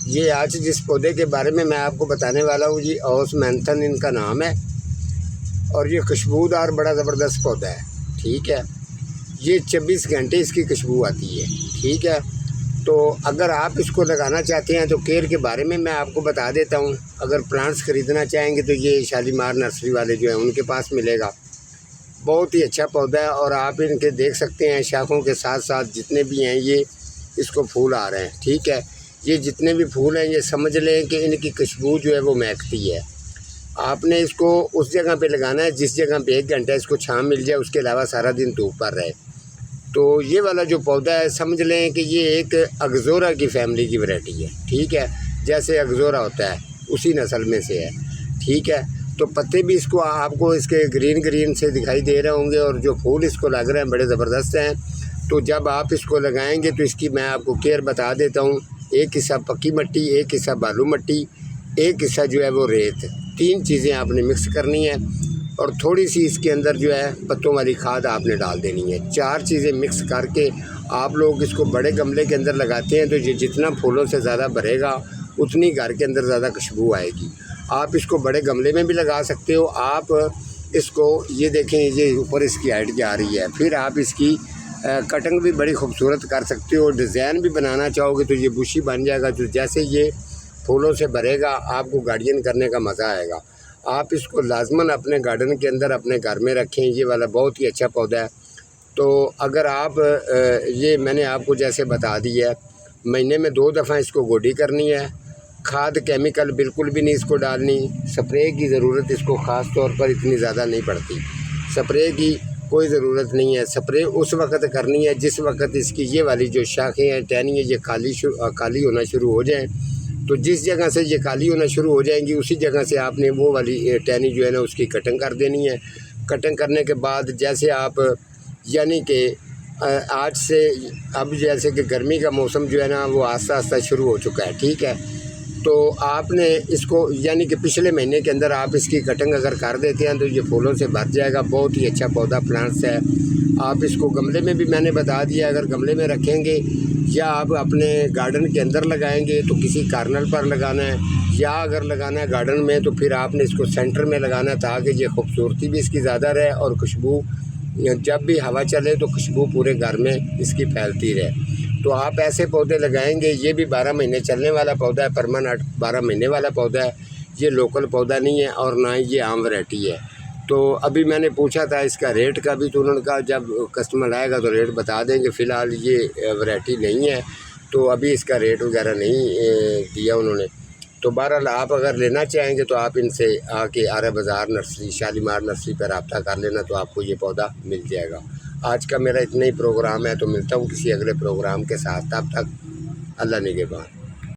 ये आज जिस पौधे के बारे में मैं आपको बताने वाला हूँ जी, ओसमैंथन इनका नाम है और ये खुशबूदार बड़ा ज़बरदस्त पौधा है। ठीक है, ये 24 घंटे इसकी खुशबू आती है। ठीक है, तो अगर आप इसको लगाना चाहते हैं तो केयर के बारे में मैं आपको बता देता हूँ। अगर प्लांट्स ख़रीदना चाहेंगे तो ये शालीमार नर्सरी वाले जो हैं उनके पास मिलेगा। बहुत ही अच्छा पौधा है और आप इनके देख सकते हैं शाखों के साथ साथ जितने भी हैं ये इसको फूल आ रहे हैं। ठीक है, ये जितने भी फूल हैं ये समझ लें कि इनकी खुशबू जो है वो महकती है। आपने इसको उस जगह पे लगाना है जिस जगह पे 1 घंटा इसको छाँव मिल जाए, उसके अलावा सारा दिन धूप पर रहे। तो ये वाला जो पौधा है समझ लें कि ये एक अगज़ोरा की फैमिली की वैरायटी है। ठीक है, जैसे अगज़ोरा होता है उसी नस्ल में से है। ठीक है, तो पत्ते भी इसको आपको इसके ग्रीन से दिखाई दे रहे होंगे और जो फूल इसको लग रहे हैं बड़े ज़बरदस्त हैं। तो जब आप इसको लगाएंगे तो इसकी मैं आपको केयर बता देता हूँ। एक हिस्सा पक्की मिट्टी, एक हिस्सा बालू मिट्टी, एक हिस्सा जो है वो रेत, 3 चीज़ें आपने मिक्स करनी है और थोड़ी सी इसके अंदर जो है पत्तों वाली खाद आपने डाल देनी है। 4 चीज़ें मिक्स करके आप लोग इसको बड़े गमले के अंदर लगाते हैं तो ये जितना फूलों से ज़्यादा भरेगा उतनी घर के अंदर ज़्यादा खुशबू आएगी। आप इसको बड़े गमले में भी लगा सकते हो। आप इसको ये देखें, ये ऊपर इसकी हाइट जा रही है। फिर आप इसकी कटिंग भी बड़ी खूबसूरत कर सकते हो। डिज़ाइन भी बनाना चाहोगे तो ये बुशी बन जाएगा। तो जैसे ये फूलों से भरेगा आपको गार्डन करने का मज़ा आएगा। आप इसको लाजमन अपने गार्डन के अंदर अपने घर में रखें। ये वाला बहुत ही अच्छा पौधा है। तो अगर आप ये मैंने आपको जैसे बता दिया है, महीने में 2 दफ़ा इसको गोडी करनी है। खाद केमिकल बिल्कुल भी नहीं इसको डालनी। स्प्रे की ज़रूरत इसको ख़ास तौर पर इतनी ज़्यादा नहीं पड़ती। स्प्रे की कोई ज़रूरत नहीं है। स्प्रे उस वक्त करनी है जिस वक्त इसकी ये वाली जो शाखें हैं, टहनी है, ये काली होना शुरू हो जाए। तो जिस जगह से ये काली होना शुरू हो जाएंगी उसी जगह से आपने वो वाली टहनी जो है ना उसकी कटिंग कर देनी है। कटिंग करने के बाद जैसे आप यानी कि आज से अब जैसे कि गर्मी का मौसम जो है ना वो आस्ता आस्ता शुरू हो चुका है। ठीक है, तो आपने इसको यानी कि पिछले महीने के अंदर आप इसकी कटिंग अगर कर देते हैं तो ये फूलों से भर जाएगा। बहुत ही अच्छा पौधा प्लांट्स है। आप इसको गमले में भी मैंने बता दिया, अगर गमले में रखेंगे या आप अपने गार्डन के अंदर लगाएंगे तो किसी कार्नर पर लगाना है, या अगर लगाना है गार्डन में तो फिर आपने इसको सेंटर में लगाना है ताकि ये खूबसूरती भी इसकी ज़्यादा रहे और खुशबू जब भी हवा चले तो खुशबू पूरे घर में इसकी फैलती रहे। तो आप ऐसे पौधे लगाएंगे। ये भी 12 महीने चलने वाला पौधा है, परमानेंट 12 महीने वाला पौधा है। ये लोकल पौधा नहीं है और ना ही ये आम वैरायटी है। तो अभी मैंने पूछा था इसका रेट का भी, तो उन्होंने कहा जब कस्टमर आएगा तो रेट बता देंगे। फ़िलहाल ये वैरायटी नहीं है तो अभी इसका रेट वगैरह नहीं दिया उन्होंने। तो बहरहाल आप अगर लेना चाहेंगे तो आप इनसे आके आरा बाज़ार नर्सरी, शालीमार नर्सरी पर रब्ता कर लेना तो आपको ये पौधा मिल जाएगा। आज का मेरा इतना ही प्रोग्राम है, तो मिलता हूँ किसी अगले प्रोग्राम के साथ। तब तक अल्लाह निगहबान।